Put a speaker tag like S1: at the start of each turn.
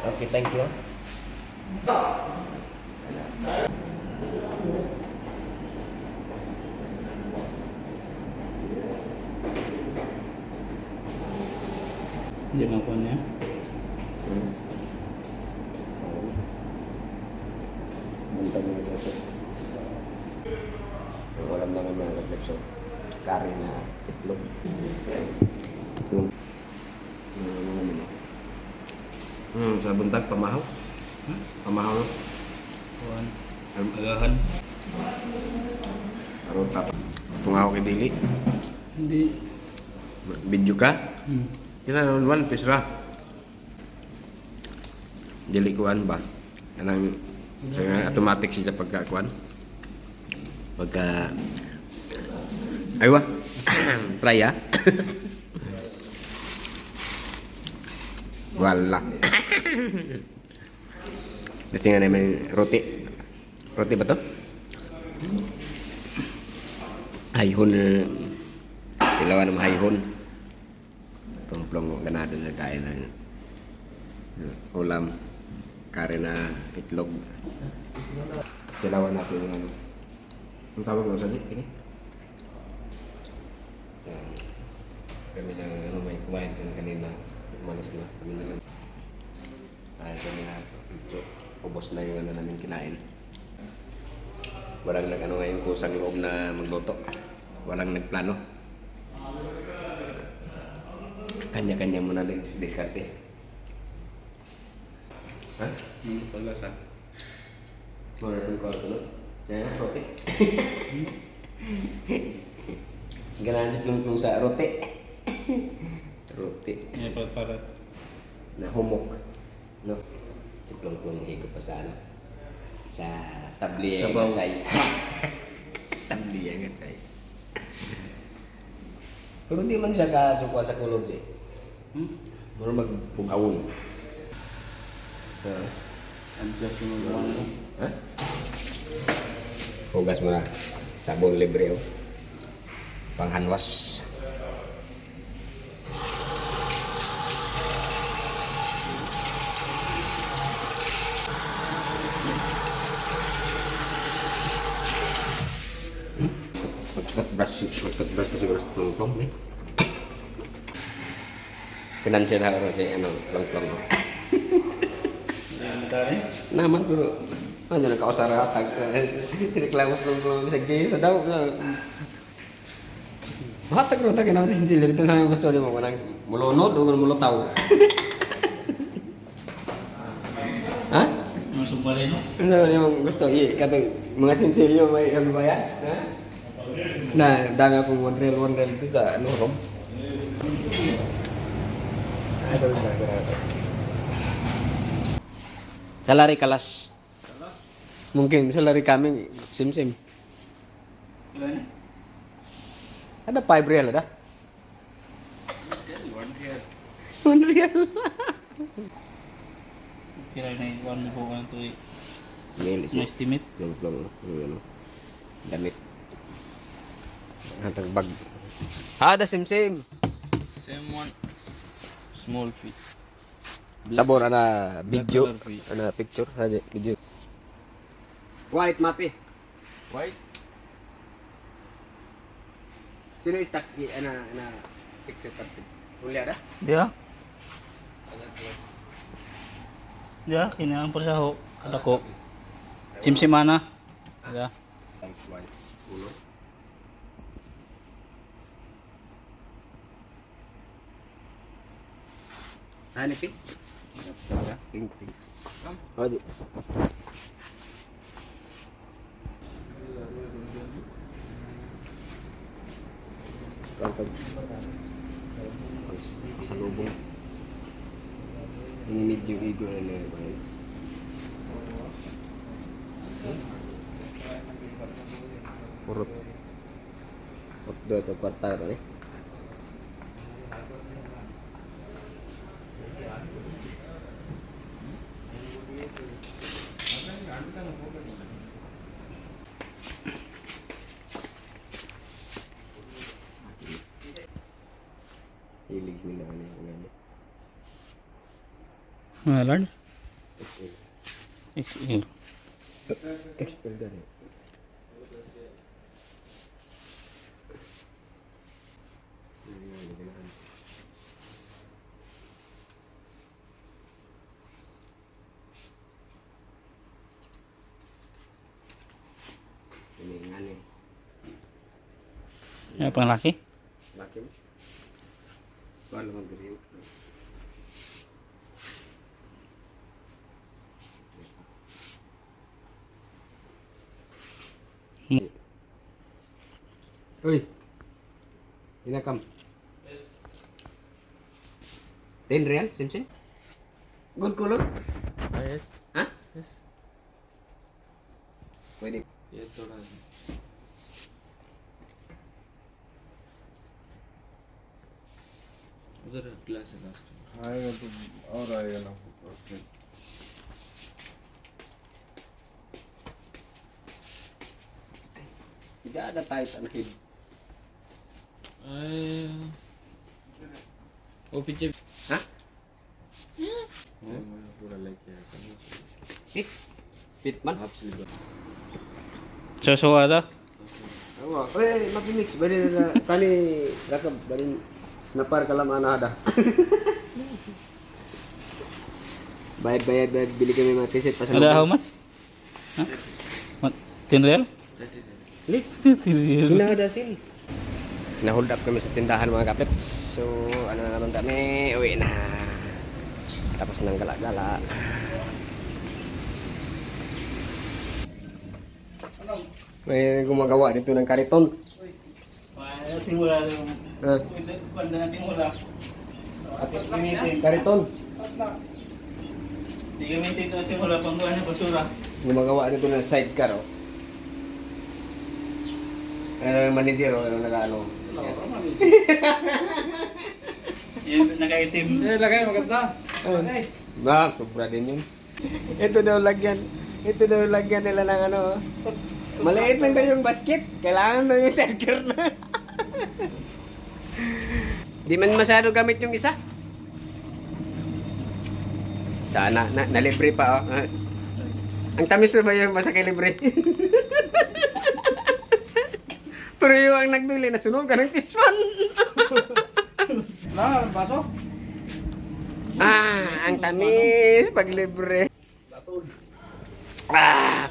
S1: Okay, thank you.
S2: Hindi mo po niya.
S1: Buntag na ito. Walang naman mga reflexo. Kari na itlog. Itlog. Ano naman o? Sa buntag, pamahaw. Pamahaw no?
S2: Kuhan. Agahan.
S1: Arota. Tungaw kay Dili.
S2: Hindi.
S1: Video ka? Kina naman one piece ra. Dili kuan ba? Kanang so, automatic siya pagkakuan. Pagka aywa. Try ya. Wala. Gusto nga naman roti. Roti ba to? Hayhon. Ilawan ng hayhon. Plong-plong ganado sa kain ng ulam. Kare na itlog. Tilawan natin yung ano. Ang tawag mo sa ini? Kami lang ano, may kumain kan kanina. Malas na. Kami na lang. Kami na. Ubos na yung ano namin kinain. Walang nag ano ngayon kusang loob na magluto. Walang nagplano. Kanya-kanya mo na diskarte. Ha?
S2: Pala sa.
S1: Mau datang kau tu, jangan roti. Ganaan si plung-plung sa roti. Roti.
S2: Ini parat.
S1: Na humok. No? Si plung-plung higop pa sa ano? Sa tabli yang
S2: Sabaw.
S1: ngacay. Tabli yang ngacay. Pero di man siya kasukuan sa kulog siya. Muro magpugawon.
S2: Adjust mo lang.
S1: Ha? Hugas mo na. Sabon libre oh. Panghanwas. Magkat-brush pa siguro sa plong-plong eh. Financial na ako siya, ano, plong-plong.
S2: Dahil?
S1: Naman pero ano nakausara hatag reklamo plong-plong sa Jay sa daw. Hatag ro tag na sin dito sa mga gusto mo kanang mulunod o mulutaw. Ha?
S2: Masubali no?
S1: Ano yung gusto katong mga sinsilyo may ano ba yan? Ha? Na dami akong one reel dito sa ano rom. Ito ba? Salary kalas.
S2: Kalas?
S1: Mungkin salary kami sim-sim.
S2: Ilan?
S1: Ada 5 real ada?
S2: 1 here.
S1: 1 real.
S2: Kira na yung 1 po ka ito eh.
S1: Mil
S2: Na estimate.
S1: Plong-plong ano. Damit. Hatag bag. Ada sim-sim.
S2: Same one. Small feet.
S1: Sabor ana video,
S2: Black color,
S1: ana picture aja video. White mapi.
S2: White?
S1: Sino istak ana picture tapi. Uli ada?
S2: Dia? Dia, kinaang pa siya ho. Kada ko. Simsimana. Dia.
S1: White. Ulo. Ano pink? Pink. Oh, di. Pag sa lubong. Ini medyo igo na ba yun? Purot. Otdo ito kwarta ba eh? Hilig nila ano yung
S2: Malad? XL.
S1: XL dali. Ini nga ni.
S2: Yan pang laki.
S1: Laki mo? Paano mo dito? Uy! Inakam. Yes. 10 real, Simpson? Good color?
S3: Yes.
S1: Ha?
S3: Yes.
S1: Pwede.
S3: Yes, थोड़ा उधर ग्लास है लास्ट
S4: आएगा तो और आएगा ना उसमें
S1: Tidak ada tight ang head.
S3: वो पीछे
S1: Ha?
S3: मैं पूरा लेके आया था
S1: Fit? Fit man?
S3: Half slipper
S2: Susuwada.
S1: Oo. Eh, mapimix. Bali na tani rakab. Bali napar kalam anada. Bayad. Bili kami mga t-shirt.
S2: Ada how much? Ha? 10 real?
S1: Please.
S2: 10 real.
S1: Hinahada sila. Na-hold up kami sa tindahan mga kapeps. So, ano na naman kami. Uwi na. Tapos ng gala-gala. May gumagawa dito ng kariton.
S2: Timula yung...
S1: Ah,
S2: Panda na timula. Gamitin.
S1: kariton.
S2: Di gamitin ito timula pang buwan ng basura.
S1: Gumagawa dito ng sidecar. Oh. Manager o ano nag-ano.
S2: Yung nakaitim.
S3: लगा maganda
S1: Ba, sobra din yun. Ito daw lagyan nila ng ano. Oh. Maliit lang daw yung basket. Kailangan daw yung sidecar na. Di man masyado gamit yung isa. Sana, nalibre pa oh. Ang tamis na ba yung masakilibre? Pero yung ang nagbili, nasunog ka ng pispan.
S3: ना पासो
S1: Ang tamis pag libre. Ah,